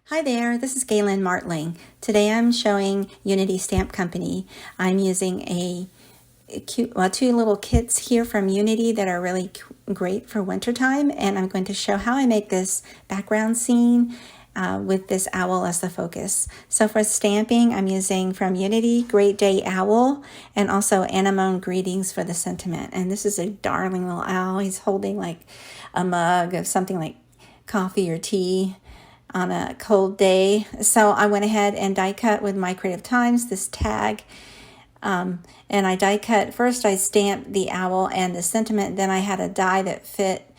Hi there, this is Galen Martling. Today I'm showing Unity Stamp Company. I'm using two little kits here from Unity that are really great for wintertime, and I'm going to show how I make this background scene with this owl as the focus. So for stamping, I'm using from Unity Great Day Owl and also Anemone Greetings for the sentiment. And this is a darling little owl. He's holding like a mug of something like coffee or tea on a cold day. So I went ahead and die cut with my Creative Times this tag. And I die cut, first I stamped the owl and the sentiment, then I had a die that fit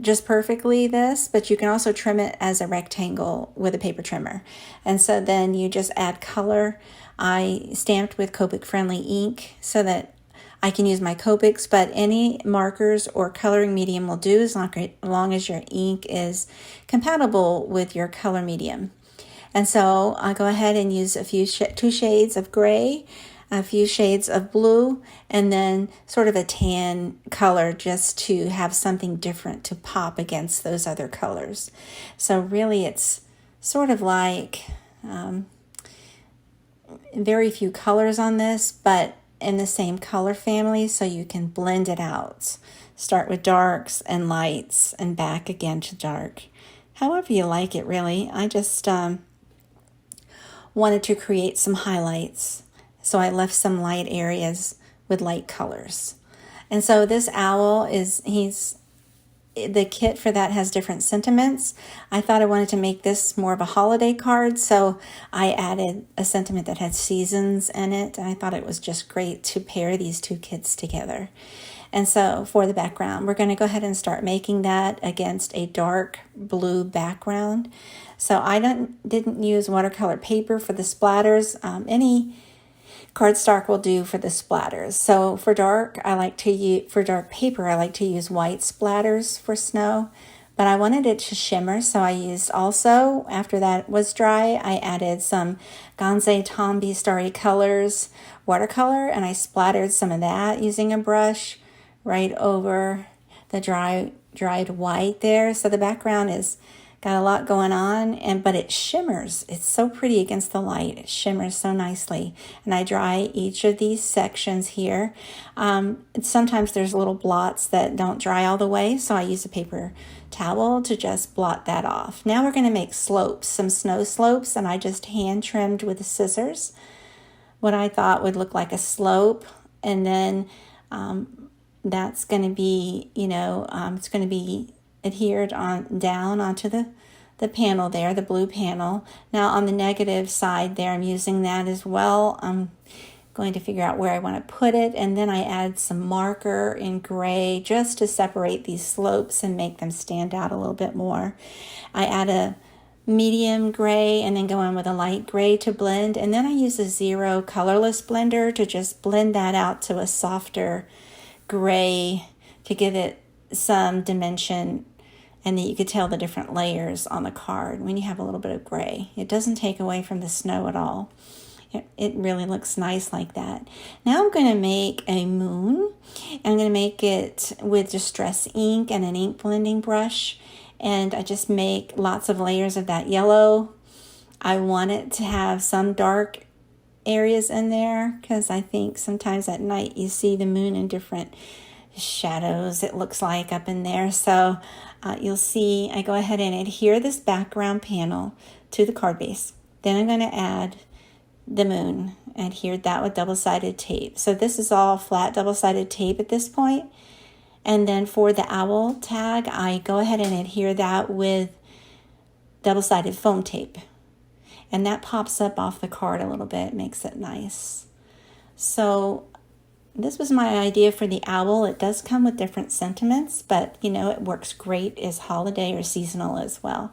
just perfectly but you can also trim it as a rectangle with a paper trimmer. And so then you just add color. I stamped with Copic friendly ink so that I can use my Copics, but any markers or coloring medium will do as long as your ink is compatible with your color medium. And so I'll go ahead and use two shades of gray, a few shades of blue, and then sort of a tan color just to have something different to pop against those other colors. So really it's sort of like very few colors on this, but in the same color family, so you can blend it out. Start with darks and lights and back again to dark. However you like it, really. I just wanted to create some highlights, so I left some light areas with light colors. And so this owl the kit for that has different sentiments. I thought I wanted to make this more of a holiday card, so I added a sentiment that had seasons in it, and I thought it was just great to pair these two kits together. And so for the background, we're going to go ahead and start making that against a dark blue background. So I didn't use watercolor paper for the splatters. Any cardstock will do for the splatters. So for dark paper, I like to use white splatters for snow, but I wanted it to shimmer, so I used also, after that was dry, I added some Gansai Tambi Starry Colors watercolor, and I splattered some of that using a brush right over the dried white there. So the background is got a lot going on, but it shimmers. It's so pretty against the light. It shimmers so nicely. And I dry each of these sections here. Sometimes there's little blots that don't dry all the way, so I use a paper towel to just blot that off. Now we're going to make slopes, some snow slopes, and I just hand trimmed with the scissors what I thought would look like a slope. And then that's going to be, it's going to be adhered down onto the panel there, the blue panel. Now on the negative side there, I'm using that as well. I'm going to figure out where I want to put it, and then I add some marker in gray just to separate these slopes and make them stand out a little bit more. I add a medium gray and then go in with a light gray to blend, and then I use a 0 colorless blender to just blend that out to a softer gray to give it some dimension, and that you could tell the different layers on the card when you have a little bit of gray. It doesn't take away from the snow at all. It really looks nice like that. Now I'm going to make a moon. I'm going to make it with distress ink and an ink blending brush, and I just make lots of layers of that yellow. I want it to have some dark areas in there because I think sometimes at night you see the moon in different shadows, it looks like, up in there. So you'll see I go ahead and adhere this background panel to the card base. Then I'm going to add the moon, adhere that with double-sided tape. So this is all flat double-sided tape at this point. And then for the owl tag, I go ahead and adhere that with double-sided foam tape. And that pops up off the card a little bit, makes it nice. So this was my idea for the owl. It does come with different sentiments, but it works great as holiday or seasonal as well.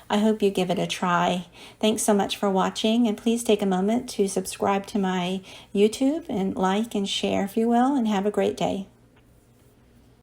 I hope you give it a try. Thanks so much for watching, and please take a moment to subscribe to my YouTube and like and share if you will, and have a great day.